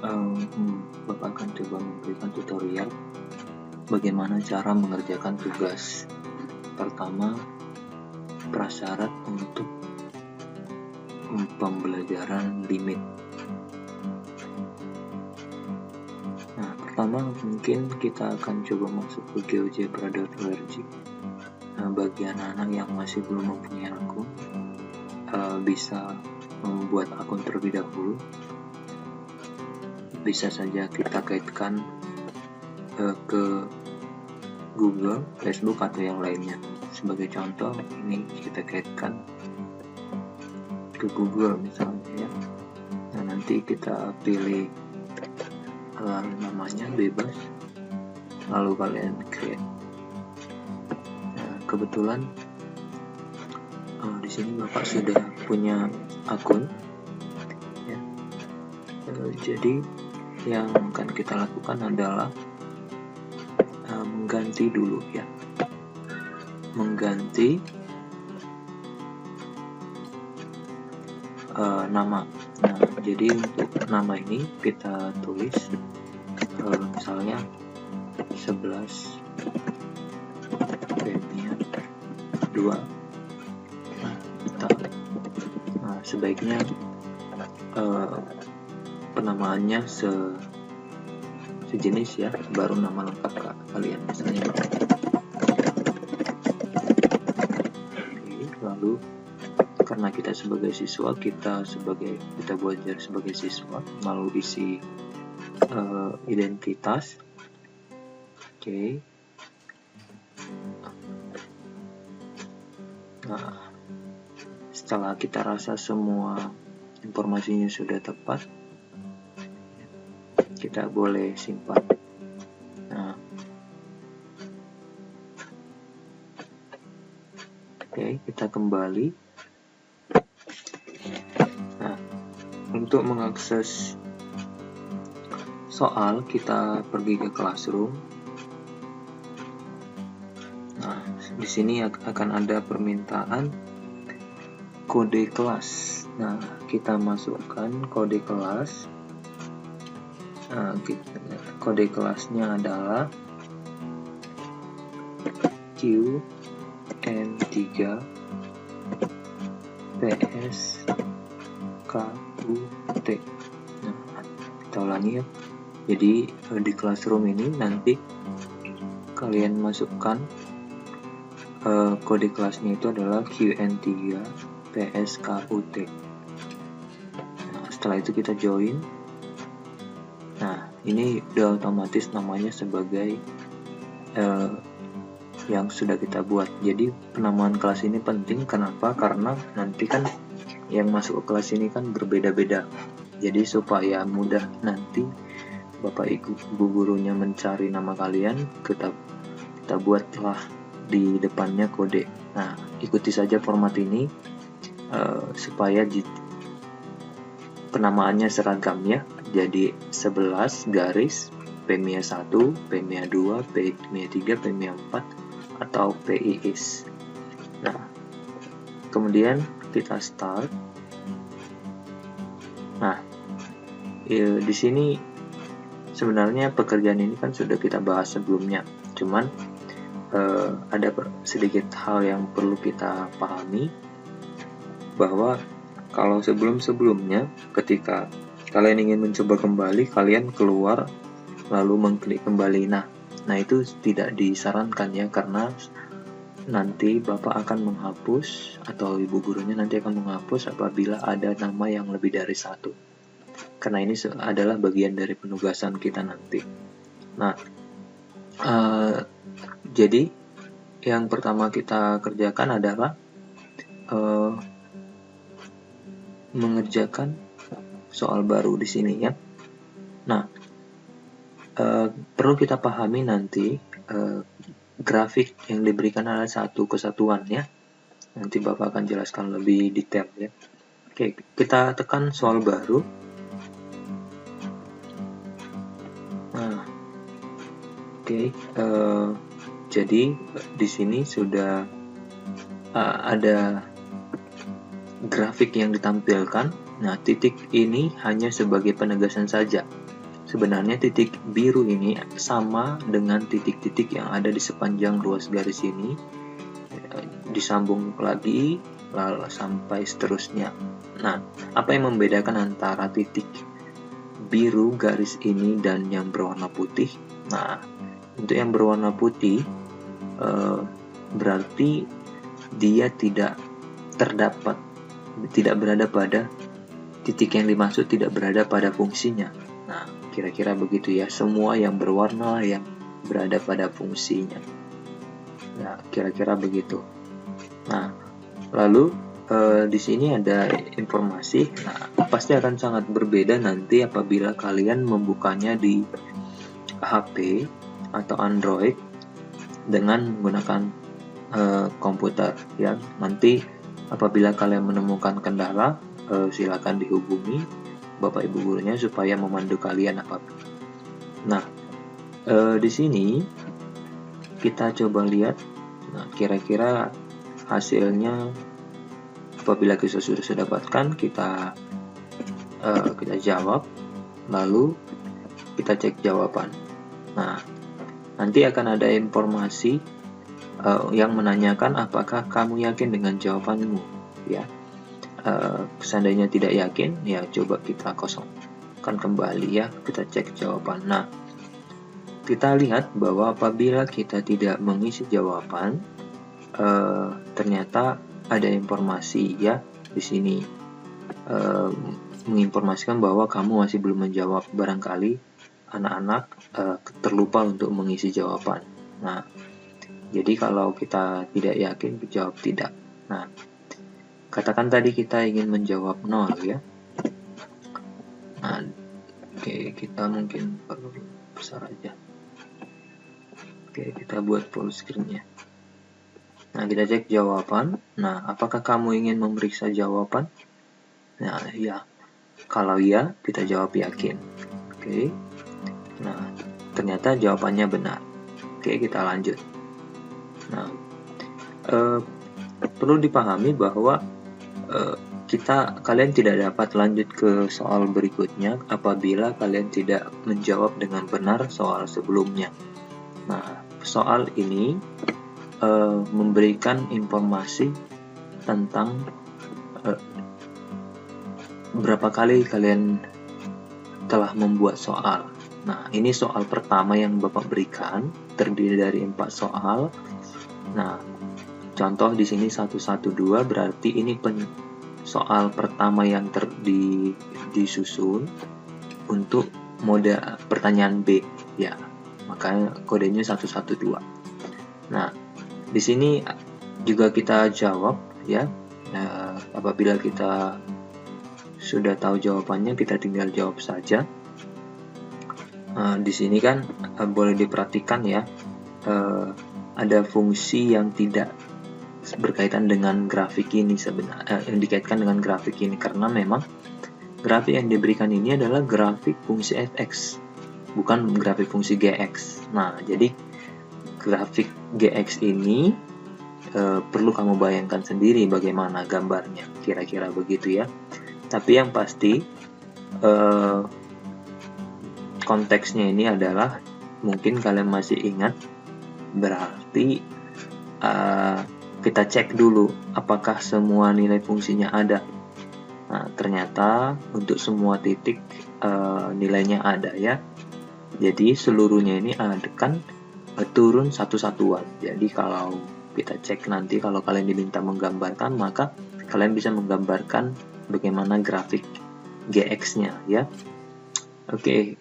Bapak akan coba memberikan tutorial bagaimana cara mengerjakan tugas. Pertama, prasyarat untuk pembelajaran limit. Nah, pertama mungkin kita akan coba masuk ke GeoGebra.org. Nah, bagi anak-anak yang masih belum mempunyai akun, bisa membuat akun terlebih dahulu. Bisa saja kita kaitkan ke Google, Facebook, atau yang lainnya. Sebagai contoh, ini kita kaitkan ke Google misalnya ya. Nah, nanti kita pilih namanya bebas, lalu kalian create. Nah, kebetulan di sini Bapak sudah punya akun ya. Jadi yang akan kita lakukan adalah mengganti dulu ya, mengganti nama. Nah, jadi untuk nama ini kita tulis misalnya 11 Pemia 2. Nah, sebaiknya penamaannya sejenis ya, baru nama lengkap kalian misalnya. Lalu karena kita sebagai siswa, kita belajar sebagai siswa, lalu isi identitas. Oke. Nah, setelah kita rasa semua informasinya sudah tepat, kita boleh simpan. Nah, oke, kita kembali. Nah, untuk mengakses soal, kita pergi ke Classroom. Nah, di sini akan ada permintaan kode kelas. Nah, kita masukkan kode kelas. Nah, kode kelasnya adalah QN3 PSKUT. Nah, kita ulangi ya. Jadi di Classroom ini nanti kalian masukkan kode kelasnya itu adalah QN3 PSKUT. Nah, setelah itu kita join. Nah, ini udah otomatis namanya sebagai yang sudah kita buat. Jadi penamaan kelas ini penting. Kenapa? Karena nanti kan yang masuk ke kelas ini kan berbeda-beda. Jadi supaya mudah nanti Bapak Ibu gurunya mencari nama kalian, kita buatlah di depannya kode. Nah, ikuti saja format ini supaya penamaannya seragam ya. Jadi 11 garis Pemia 1, Pemia 2, Pemia 3, Pemia 4 atau PIIS. Nah, kemudian kita start. Nah, di sini sebenarnya pekerjaan ini kan sudah kita bahas sebelumnya. Cuman ada sedikit hal yang perlu kita pahami, bahwa kalau sebelumnya ketika kalian ingin mencoba kembali, kalian keluar lalu mengklik kembali. Nah itu tidak disarankan ya, karena nanti Bapak akan menghapus atau ibu gurunya nanti akan menghapus apabila ada nama yang lebih dari satu, karena ini adalah bagian dari penugasan kita nanti. Nah, jadi yang pertama kita kerjakan adalah mengerjakan soal baru di sini ya. Nah, perlu kita pahami nanti grafik yang diberikan adalah satu kesatuan ya. Nanti Bapak akan jelaskan lebih detail ya. Oke, kita tekan soal baru. Nah, oke, jadi di sini sudah ada grafik yang ditampilkan Nah, titik ini hanya sebagai penegasan saja. Sebenarnya titik biru ini sama dengan titik-titik yang ada di sepanjang ruas garis ini, disambung lagi lalu sampai seterusnya. Nah, apa yang membedakan antara titik biru garis ini dan yang berwarna putih? Nah, untuk yang berwarna putih berarti dia tidak berada pada titik yang dimaksud, tidak berada pada fungsinya. Nah, kira-kira begitu ya, semua yang berwarna yang berada pada fungsinya. Nah, kira-kira begitu. Nah, lalu di sini ada informasi. Nah, pasti akan sangat berbeda nanti apabila kalian membukanya di HP atau Android dengan menggunakan komputer ya. Nanti apabila kalian menemukan kendala, silakan dihubungi Bapak Ibu gurunya supaya memandu kalian apabila. Nah, di sini kita coba lihat. Nah, kira-kira hasilnya apabila kita sudah dapatkan, kita jawab, lalu kita cek jawaban. Nah, nanti akan ada informasi yang menanyakan apakah kamu yakin dengan jawabanmu, ya. Seandainya tidak yakin, ya coba kita kosongkan kembali ya, kita cek jawaban. Nah, kita lihat bahwa apabila kita tidak mengisi jawaban, ternyata ada informasi ya di sini menginformasikan bahwa kamu masih belum menjawab. Barangkali anak-anak terlupa untuk mengisi jawaban. Nah, jadi kalau kita tidak yakin, jawab tidak. Nah, katakan tadi kita ingin menjawab 0 ya. Nah, oke, kita mungkin perlu besar aja. Oke, kita buat full screen ya. Nah, kita cek jawaban. Nah, apakah kamu ingin memeriksa jawaban? Nah, ya. Kalau ya, kita jawab yakin. Oke. Nah, ternyata jawabannya benar. Oke, kita lanjut. Nah, perlu dipahami bahwa kalian tidak dapat lanjut ke soal berikutnya apabila kalian tidak menjawab dengan benar soal sebelumnya. Nah, soal ini memberikan informasi tentang berapa kali kalian telah membuat soal. Nah, ini soal pertama yang Bapak berikan, terdiri dari 4 soal. Nah, contoh di sini 112 berarti ini soal pertama yang disusun untuk mode pertanyaan B ya. Makanya kodenya 112. Nah, di sini juga kita jawab ya. Nah, apabila kita sudah tahu jawabannya, kita tinggal jawab saja. Di sini kan boleh diperhatikan ya, ada fungsi yang tidak berkaitan dengan grafik ini sebenarnya, yang dikaitkan dengan grafik ini karena memang grafik yang diberikan ini adalah grafik fungsi fx, bukan grafik fungsi gx. Nah, jadi grafik gx ini perlu kamu bayangkan sendiri bagaimana gambarnya, kira-kira begitu ya. Tapi yang pasti konteksnya ini adalah, mungkin kalian masih ingat, berarti kita cek dulu apakah semua nilai fungsinya ada. Nah, ternyata untuk semua titik nilainya ada ya. Jadi seluruhnya ini akan turun satu-satuan. Jadi kalau kita cek nanti, kalau kalian diminta menggambarkan, maka kalian bisa menggambarkan bagaimana grafik GX-nya ya. Oke,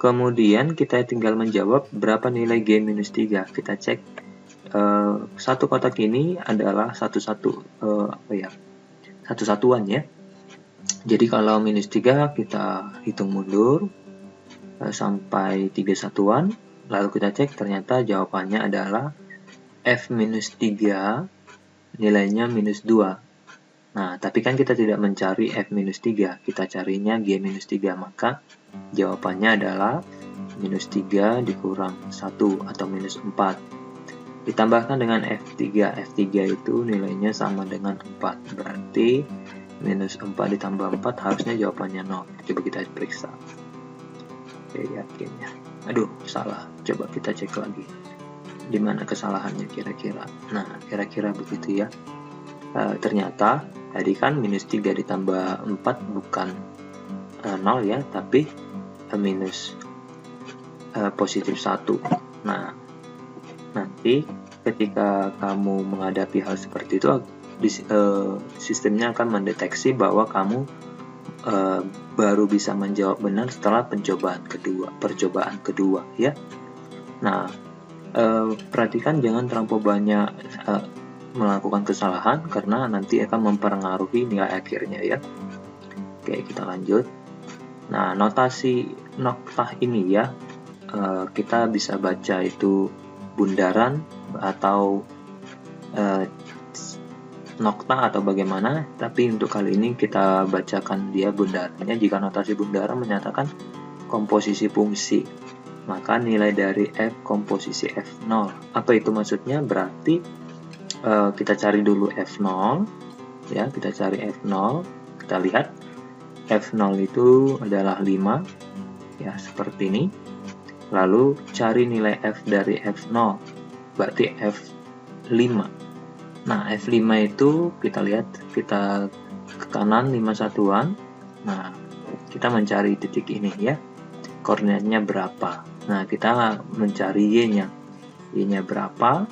kemudian kita tinggal menjawab berapa nilai G-3. Kita cek satu kotak ini adalah satu-satuan ya. Jadi kalau -3 kita hitung mundur sampai 3 satuan, lalu kita cek, ternyata jawabannya adalah F-3 nilainya -2. Nah, tapi kan kita tidak mencari F-3, kita carinya G-3, maka jawabannya adalah -3 dikurang 1 atau -4. Ditambahkan dengan F3 itu nilainya sama dengan 4, berarti minus 4 ditambah 4 harusnya jawabannya 0. Coba kita periksa. Oke, yakin ya. Aduh, salah. Coba kita cek lagi. Di mana kesalahannya kira-kira? Nah, kira-kira begitu ya. Ternyata tadi kan minus 3 ditambah 4 bukan 0 ya, tapi minus positif 1. Nah, nanti ketika kamu menghadapi hal seperti itu, sistemnya akan mendeteksi bahwa kamu baru bisa menjawab benar setelah percobaan kedua ya. Nah, perhatikan jangan terlalu banyak melakukan kesalahan karena nanti akan mempengaruhi nilai akhirnya ya. Oke, kita lanjut. Nah, notasi noktah ini ya, kita bisa baca itu bundaran atau nokta atau bagaimana, tapi untuk kali ini kita bacakan dia bundarannya. Jika notasi bundaran menyatakan komposisi fungsi, maka nilai dari f komposisi f0. Apa itu maksudnya? Berarti kita cari dulu f0 ya, kita cari f0, kita lihat f0 itu adalah 5 ya, seperti ini. Lalu cari nilai f dari f0, berarti f5. Nah, f5 itu kita lihat, kita ke kanan 5 satuan. Nah, kita mencari titik ini ya, koordinatnya berapa. Nah, kita mencari y-nya berapa,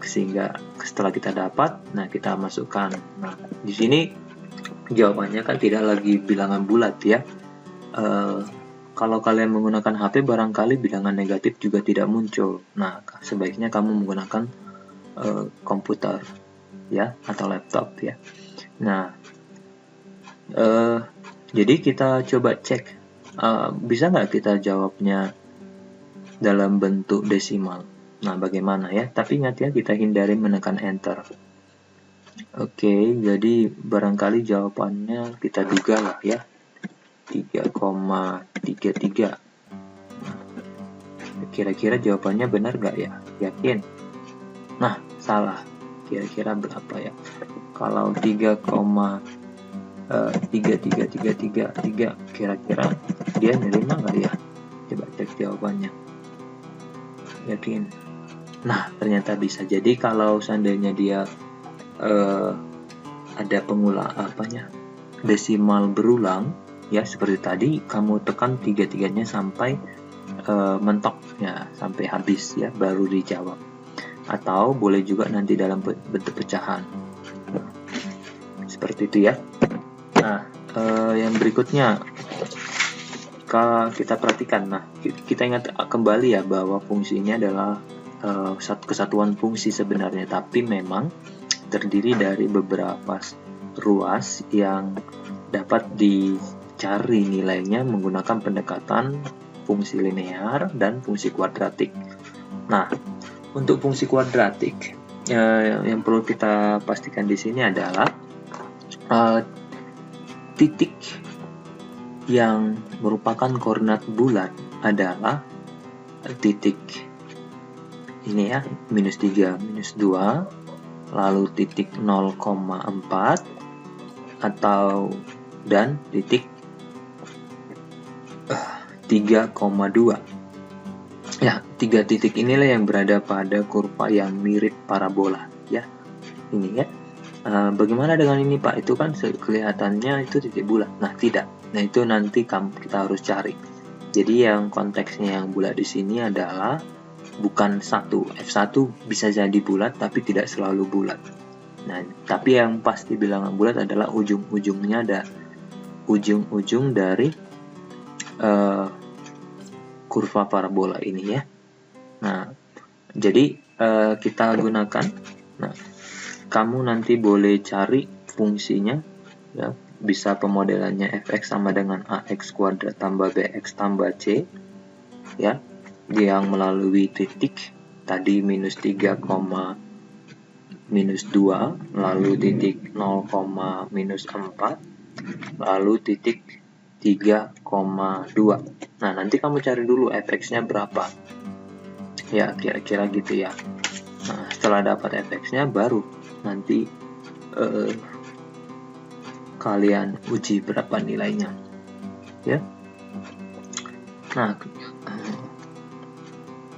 sehingga setelah kita dapat, nah kita masukkan. Nah, di sini jawabannya kan tidak lagi bilangan bulat ya. Kalau kalian menggunakan HP, barangkali bilangan negatif juga tidak muncul. Nah, sebaiknya kamu menggunakan komputer ya, atau laptop ya. Nah, jadi kita coba cek, bisa nggak kita jawabnya dalam bentuk desimal. Nah, bagaimana ya? Tapi ingat ya, kita hindari menekan enter. Oke, jadi barangkali jawabannya kita duga lah ya, 3,33. Kira-kira jawabannya benar nggak ya? Yakin? Nah, salah. Kira-kira berapa ya? Kalau 3,3333, kira-kira dia nerima nggak ya? Coba cek jawabannya. Yakin? Nah, ternyata bisa. Jadi kalau seandainya dia ada desimal berulang ya, seperti tadi, kamu tekan tiga-tiganya sampai mentok ya, sampai habis ya, baru dijawab. Atau boleh juga nanti dalam bentuk pecahan, seperti itu ya. Nah, yang berikutnya kita perhatikan. Nah, kita ingat kembali ya bahwa fungsinya adalah kesatuan fungsi sebenarnya, tapi memang terdiri dari beberapa ruas yang dapat dicari nilainya menggunakan pendekatan fungsi linear dan fungsi kuadratik. Nah, untuk fungsi kuadratik yang perlu kita pastikan di sini adalah titik yang merupakan koordinat bulat adalah titik ini ya, minus 3, minus 2, lalu titik 0,4 atau dan titik 3,2 ya. 3 titik inilah yang berada pada kurva yang mirip parabola ya, ini ya. Bagaimana dengan ini Pak? Itu kan kelihatannya itu titik bulat. Nah, tidak. Nah, itu nanti kita harus cari. Jadi yang konteksnya yang bulat di sini adalah bukan F1 bisa jadi bulat tapi tidak selalu bulat. Nah, tapi yang pasti bilangan bulat adalah ujung-ujungnya ada ujung-ujung dari kurva parabola ini ya. Nah, jadi kita gunakan. Nah, kamu nanti boleh cari fungsinya ya, bisa pemodelannya fx sama dengan ax kuadrat tambah bx tambah c ya, yang melalui titik tadi minus 3, minus 2, lalu titik 0, minus 4, lalu titik 3,2. Nah, nanti kamu cari dulu fx-nya berapa ya, kira-kira gitu ya. Nah, setelah dapat fx-nya baru nanti kalian uji berapa nilainya ya. Nah,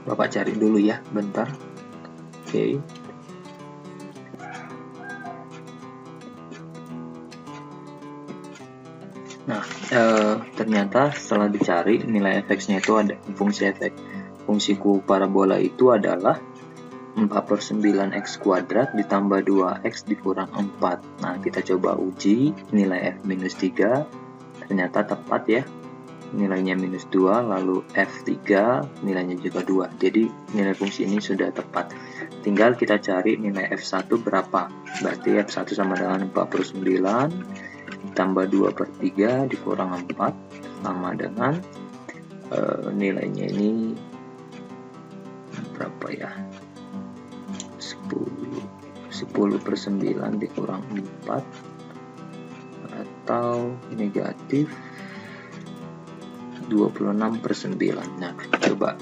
Bapak cari dulu ya bentar. Oke. Nah, ternyata setelah dicari nilai fx-nya itu ada fungsi fx. Fungsi parabola itu adalah 4/9 x kuadrat ditambah 2x dikurang 4. Nah, kita coba uji nilai f-3. Ternyata tepat ya. Nilainya -2, lalu f3 nilainya juga 2. Jadi nilai fungsi ini sudah tepat. Tinggal kita cari nilai f1 berapa. Berarti f1 sama dengan 4/9 tambah 2/3 dikurang 4 sama dengan nilainya ini berapa ya, 10/9 dikurang 4 atau negatif 26/9. Nah, coba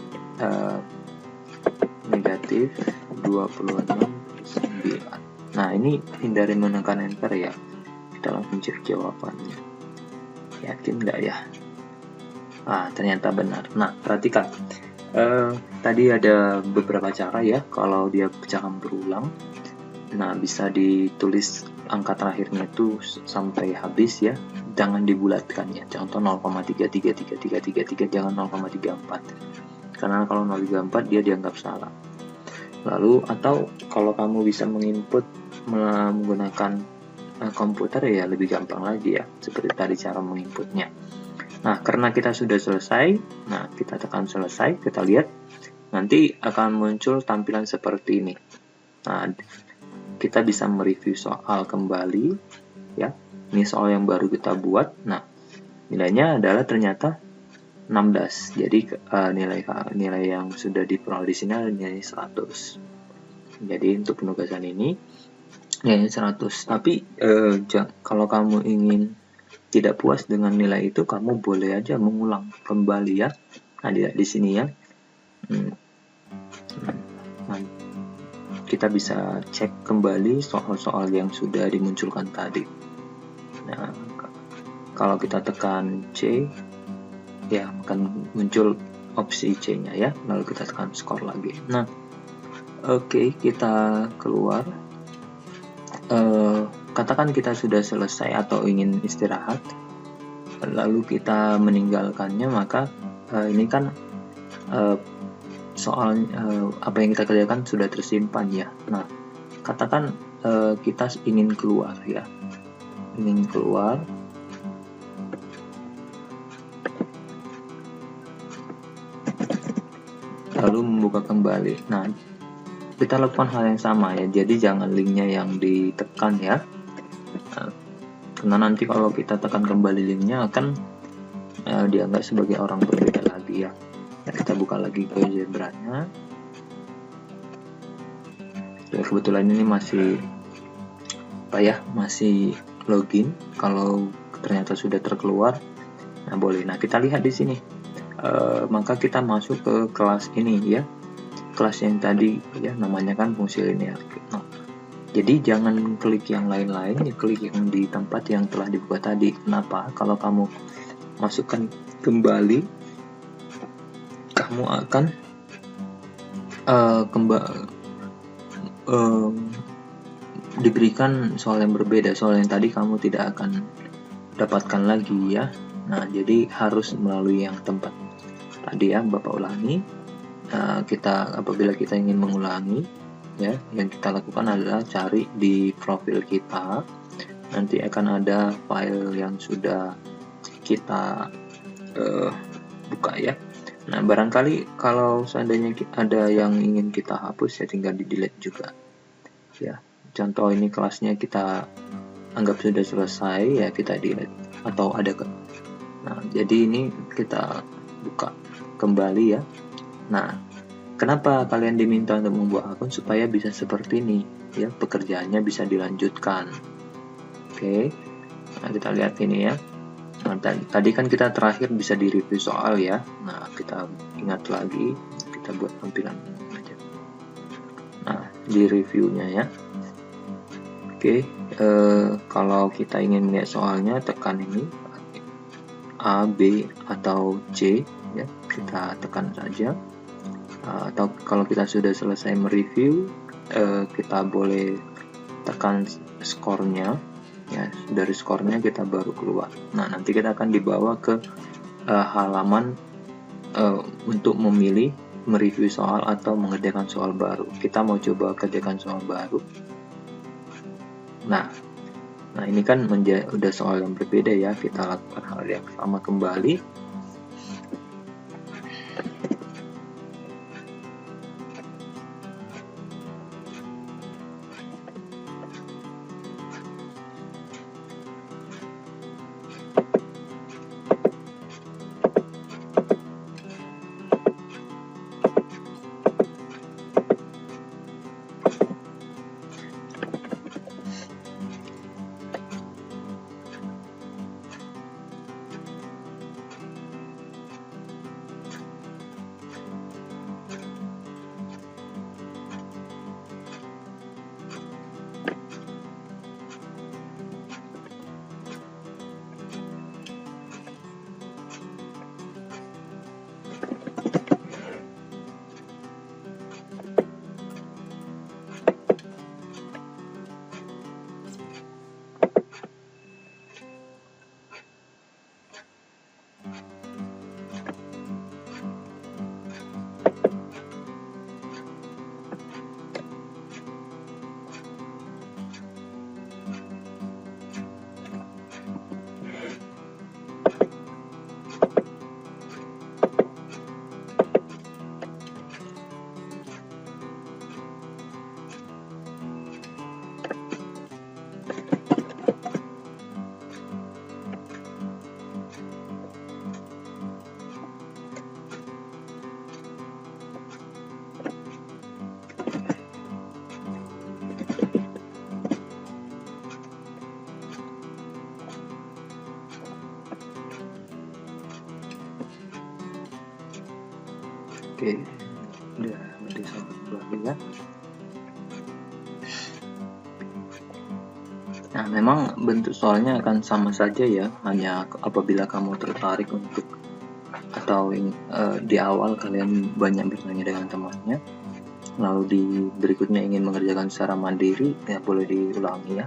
negatif 26/9. Nah, ini hindari menekan enter ya, kita langsung cek jawabannya. Yakin nggak ya? Ternyata benar. Nah, perhatikan, tadi ada beberapa cara ya kalau dia pecahan berulang. Nah, bisa ditulis angka terakhirnya itu sampai habis ya, jangan dibulatkan ya. Contoh 0,33333, jangan 0,34, karena kalau 0,34 dia dianggap salah. Lalu atau kalau kamu bisa menginput menggunakan komputer ya lebih gampang lagi ya, seperti tadi cara menginputnya. Nah, karena kita sudah selesai, nah kita tekan selesai, kita lihat nanti akan muncul tampilan seperti ini. Nah, kita bisa mereview soal kembali ya. Ini soal yang baru kita buat. Nah, nilainya adalah ternyata 16. Jadi nilai yang sudah diperoleh di sini adalah nilai 100. Jadi untuk penugasan ini nilainya 100. Tapi kalau kamu ingin tidak puas dengan nilai itu, kamu boleh aja mengulang kembali ya. Nah, di sini ya. Kita bisa cek kembali soal-soal yang sudah dimunculkan tadi. Nah, kalau kita tekan C ya akan muncul opsi C-nya ya, lalu kita tekan skor lagi. Nah, oke, kita keluar. Katakan kita sudah selesai atau ingin istirahat, lalu kita meninggalkannya, maka ini kan soal apa yang kita kerjakan sudah tersimpan ya. Nah, katakan kita ingin keluar ya, ingin keluar, lalu membuka kembali. Nah, kita lakukan hal yang sama ya, jadi jangan linknya yang ditekan ya. Nah, karena nanti kalau kita tekan kembali linknya akan dianggap sebagai orang berbeda lagi ya. Nah, kita buka lagi GeoGebra-nya. Ya, kebetulan ini masih masih login. Kalau ternyata sudah terkeluar, nah boleh. Nah, kita lihat di sini. Maka kita masuk ke kelas ini ya. Kelas yang tadi ya, namanya kan fungsi linear. Nah, jadi jangan klik yang lain-lain, ya klik yang di tempat yang telah dibuka tadi. Kenapa? Kalau kamu masukkan kembali, kamu akan diberikan soal yang berbeda. Soal yang tadi kamu tidak akan dapatkan lagi ya. Nah, jadi harus melalui yang tempat tadi ya, Bapak ulangi. Apabila kita ingin mengulangi ya, yang kita lakukan adalah cari di profil kita. Nanti akan ada file yang sudah kita buka ya. Nah, barangkali kalau seandainya ada yang ingin kita hapus ya tinggal di delete juga ya. Contoh ini kelasnya kita anggap sudah selesai ya, kita delete atau ada Nah, jadi ini kita buka kembali ya. Nah, kenapa kalian diminta untuk membuat akun? Supaya bisa seperti ini ya, pekerjaannya bisa dilanjutkan. Oke. Nah, kita lihat ini ya. Nah, tadi kan kita terakhir bisa di-review soal ya. Nah, kita ingat lagi, kita buat tampilan aja. Nah, di reviewnya ya. Oke, kalau kita ingin melihat soalnya, tekan ini A, B, atau C ya, kita tekan saja. Atau kalau kita sudah selesai mereview, kita boleh tekan skornya ya, dari skornya kita baru keluar. Nah, nanti kita akan dibawa ke halaman untuk memilih mereview soal atau mengerjakan soal baru. Kita mau coba kerjakan soal baru. Nah ini kan udah soal yang berbeda ya, kita lakukan hal yang sama kembali. Oke, udah soal ya. Nah, memang bentuk soalnya akan sama saja ya, hanya apabila kamu tertarik untuk atau di awal kalian banyak bertanya dengan temannya, lalu di berikutnya ingin mengerjakan secara mandiri, ya boleh diulangi ya.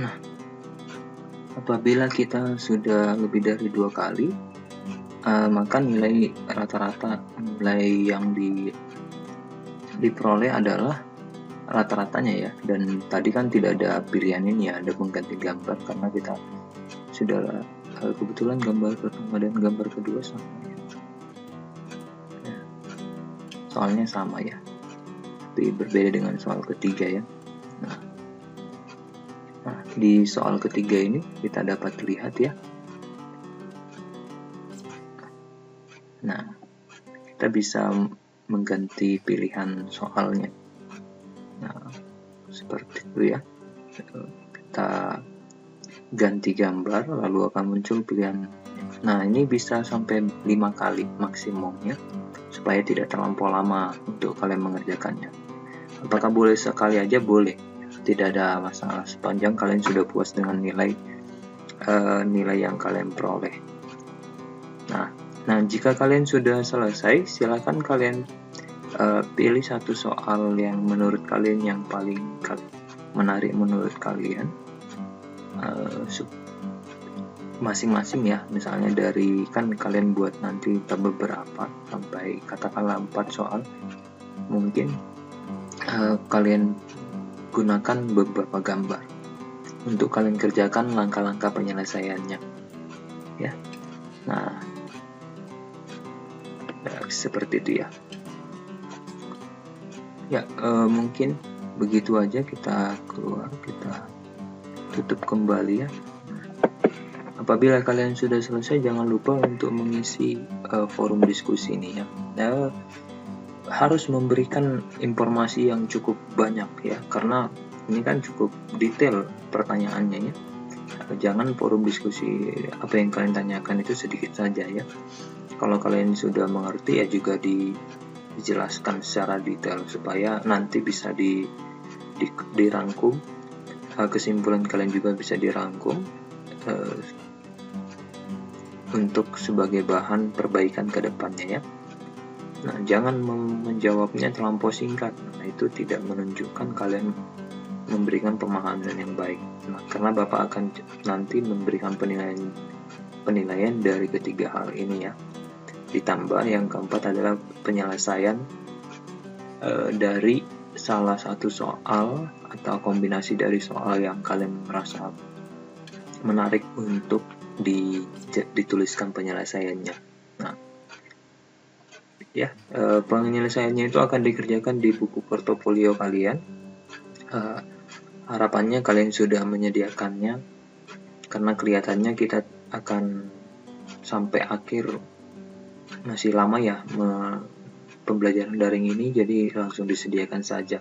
Nah, apabila kita sudah lebih dari 2 kali, maka nilai rata-rata nilai yang diperoleh adalah rata-ratanya ya. Dan tadi kan tidak ada pilihan ini ya, ada pengganti gambar karena kita sudah kebetulan gambar pertama dan gambar kedua sama ya. Soalnya sama ya, tapi berbeda dengan soal ketiga ya. Nah, di soal ketiga ini kita dapat lihat ya. Nah, kita bisa mengganti pilihan soalnya. Nah, seperti itu ya. Kita ganti gambar lalu akan muncul pilihan. Nah, ini bisa sampai 5 kali maksimumnya supaya tidak terlampau lama untuk kalian mengerjakannya. Apakah boleh sekali aja? Boleh, tidak ada masalah sepanjang kalian sudah puas dengan nilai yang kalian peroleh. Nah, jika kalian sudah selesai, silakan kalian pilih satu soal yang menurut kalian yang paling menarik menurut kalian, masing-masing ya. Misalnya dari kan kalian buat nanti beberapa sampai katakanlah 4 soal, mungkin kalian gunakan beberapa gambar untuk kalian kerjakan langkah-langkah penyelesaiannya ya. Nah, seperti itu ya. Ya, mungkin begitu aja, kita keluar, kita tutup kembali ya. Apabila kalian sudah selesai, jangan lupa untuk mengisi forum diskusi ini ya. Harus memberikan informasi yang cukup banyak ya, karena ini kan cukup detail pertanyaannya ya. Jangan forum diskusi apa yang kalian tanyakan itu sedikit saja ya. Kalau kalian sudah mengerti ya juga dijelaskan secara detail supaya nanti bisa dirangkum, kesimpulan kalian juga bisa dirangkum untuk sebagai bahan perbaikan ke depannya ya. Nah, jangan menjawabnya terlampau singkat. Nah, itu tidak menunjukkan kalian memberikan pemahaman yang baik. Nah, karena Bapak akan nanti memberikan penilaian dari ketiga hal ini ya. Ditambah yang keempat adalah penyelesaian dari salah satu soal atau kombinasi dari soal yang kalian merasa menarik untuk dituliskan penyelesaiannya. Nah, ya, penyelesaiannya itu akan dikerjakan di buku portofolio kalian. Harapannya kalian sudah menyediakannya, karena kelihatannya kita akan sampai akhir masih lama ya pembelajaran daring ini, jadi langsung disediakan saja.